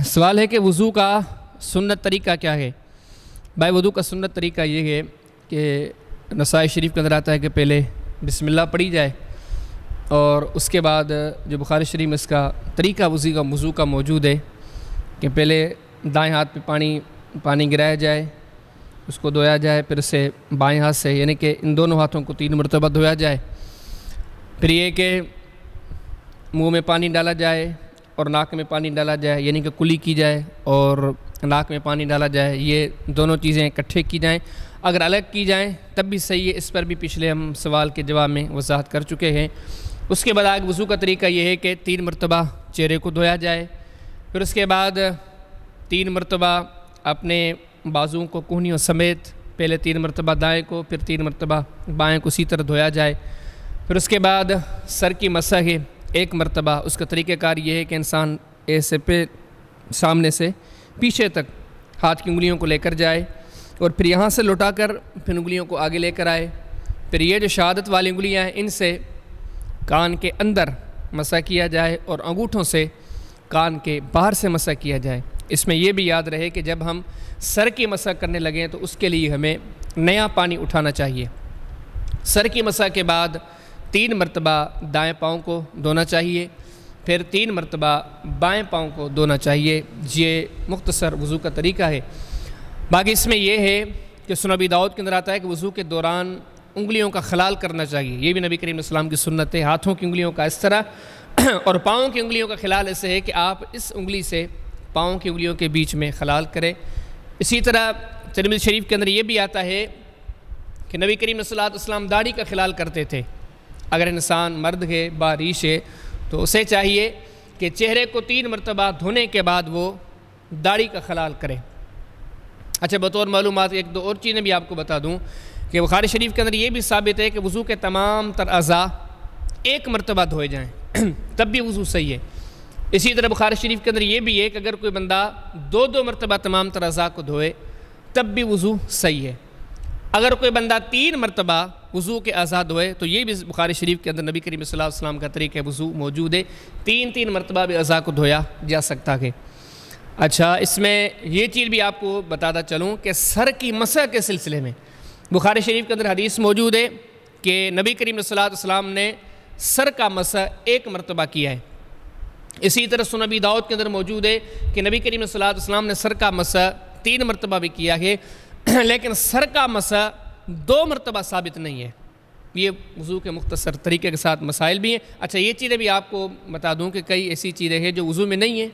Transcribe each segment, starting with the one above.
سوال ہے کہ وضو کا سنت طریقہ کیا ہے؟ بھائی وضو کا سنت طریقہ یہ ہے کہ نسائی شریف کے اندر آتا ہے کہ پہلے بسم اللہ پڑھی جائے، اور اس کے بعد جو بخاری شریف میں اس کا طریقہ وضو کا موجود ہے کہ پہلے دائیں ہاتھ پہ پانی گرایا جائے، اس کو دھویا جائے، پھر اسے بائیں ہاتھ سے یعنی کہ ان دونوں ہاتھوں کو 3 مرتبہ دھویا جائے، پھر یہ کہ منہ میں پانی ڈالا جائے اور ناک میں پانی ڈالا جائے، یعنی کہ کلی کی جائے اور ناک میں پانی ڈالا جائے، یہ دونوں چیزیں اکٹھے کی جائیں۔ اگر الگ کی جائیں تب بھی صحیح ہے، اس پر بھی پچھلے ہم سوال کے جواب میں وضاحت کر چکے ہیں۔ اس کے بعد آگے وضو کا طریقہ یہ ہے کہ 3 مرتبہ چہرے کو دھویا جائے، پھر اس کے بعد 3 مرتبہ اپنے بازوؤں کو کہنیوں سمیت، پہلے 3 مرتبہ دائیں کو، پھر 3 مرتبہ بائیں کو اسی طرح دھویا جائے، پھر اس کے بعد سر کی مسح ہے 1 مرتبہ۔ اس کا طریقہ کار یہ ہے کہ انسان ایسے سامنے سے پیچھے تک ہاتھ کی انگلیوں کو لے کر جائے اور پھر یہاں سے لوٹا کر پھر انگلیوں کو آگے لے کر آئے، پھر یہ جو شہادت والی انگلیاں ہیں ان سے کان کے اندر مسح کیا جائے اور انگوٹھوں سے کان کے باہر سے مسح کیا جائے۔ اس میں یہ بھی یاد رہے کہ جب ہم سر کی مسح کرنے لگیں تو اس کے لیے ہمیں نیا پانی اٹھانا چاہیے۔ سر کی مسح کے بعد 3 مرتبہ دائیں پاؤں کو دھونا چاہیے، پھر 3 مرتبہ بائیں پاؤں کو دھونا چاہیے۔ یہ مختصر وضو کا طریقہ ہے۔ باقی اس میں یہ ہے کہ سنن ابی داؤد کے اندر آتا ہے کہ وضو کے دوران انگلیوں کا خلال کرنا چاہیے، یہ بھی نبی کریم علیہ السلام کی سنت ہے۔ ہاتھوں کی انگلیوں کا اس طرح اور پاؤں کی انگلیوں کا خلال ایسے ہے کہ آپ اس انگلی سے پاؤں کی انگلیوں کے بیچ میں خلال کریں۔ اسی طرح ترمذی شریف کے اندر یہ بھی آتا ہے کہ نبی کریم صلی اللہ علیہ وسلم داڑھی کا خلال کرتے تھے۔ اگر انسان مرد ہے باریش ہے تو اسے چاہیے کہ چہرے کو 3 مرتبہ دھونے کے بعد وہ داڑھی کا خلال کرے۔ اچھا، بطور معلومات 1-2 اور چیزیں بھی آپ کو بتا دوں کہ بخاری شریف کے اندر یہ بھی ثابت ہے کہ وضو کے تمام تر اعضاء 1 مرتبہ دھوئے جائیں تب بھی وضو صحیح ہے۔ اسی طرح بخاری شریف کے اندر یہ بھی ہے کہ اگر کوئی بندہ 2 مرتبہ تمام تر اعضاء کو دھوئے تب بھی وضو صحیح ہے۔ اگر کوئی بندہ 3 مرتبہ وضو کے اعضاء دھوئے تو یہ بھی بخاری شریف کے اندر نبی کریم صلی اللہ علیہ وسلم کا طریقہ وضو موجود ہے، 3 مرتبہ بھی اعضاء کو دھویا جا سکتا ہے۔ اچھا، اس میں یہ چیز بھی آپ کو بتاتا چلوں کہ سر کی مسح کے سلسلے میں بخاری شریف کے اندر حدیث موجود ہے کہ نبی کریم صلی اللہ علیہ وسلم نے سر کا مسح 1 مرتبہ کیا ہے۔ اسی طرح سنن ابی داؤد کے اندر موجود ہے کہ نبی کریم صلی اللہ علیہ وسلم نے سر کا مسح 3 مرتبہ بھی کیا ہے، لیکن سر کا مسح 2 مرتبہ ثابت نہیں ہے۔ یہ وضو کے مختصر طریقے کے ساتھ مسائل بھی ہیں۔ اچھا، یہ چیزیں بھی آپ کو بتا دوں کہ کئی ایسی چیزیں ہیں جو وضو میں نہیں ہیں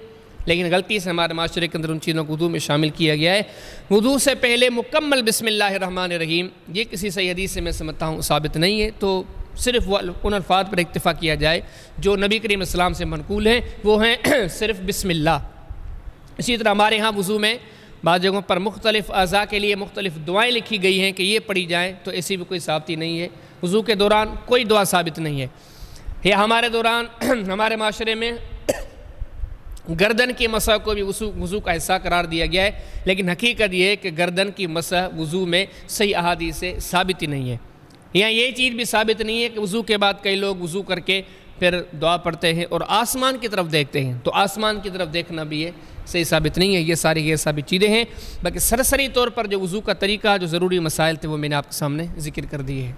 لیکن غلطی سے ہمارے معاشرے کے اندر ان چیزوں کو وضو میں شامل کیا گیا ہے۔ وضو سے پہلے مکمل بسم اللہ الرحمن الرحیم، یہ کسی صحیح حدیث سے میں سمجھتا ہوں ثابت نہیں ہے، تو صرف ان الفاظ پر اکتفا کیا جائے جو نبی کریم علیہ السلام سے منقول ہیں، وہ ہیں صرف بسم اللہ۔ اسی طرح ہمارے ہاں وضو میں بعض جگہوں پر مختلف اعضاء کے لیے مختلف دعائیں لکھی گئی ہیں کہ یہ پڑھی جائیں، تو ایسی بھی کوئی ثابتی نہیں ہے۔ وضو کے دوران کوئی دعا ثابت نہیں ہے۔ یہ ہمارے دوران ہمارے معاشرے میں گردن کی مسح کو بھی وضو کا حصہ قرار دیا گیا ہے، لیکن حقیقت یہ ہے کہ گردن کی مسح وضو میں صحیح احادیث سے ثابت ہی نہیں ہے۔ یہاں یہ چیز بھی ثابت نہیں ہے کہ وضو کے بعد کئی لوگ وضو کر کے پھر دعا پڑھتے ہیں اور آسمان کی طرف دیکھتے ہیں، تو آسمان کی طرف دیکھنا بھی ہے صحیح ثابت نہیں ہے۔ یہ ساری غیر ثابت چیزیں ہیں۔ باقی سرسری طور پر جو وضو کا طریقہ، جو ضروری مسائل تھے وہ میں نے آپ کے سامنے ذکر کر دیے ہیں۔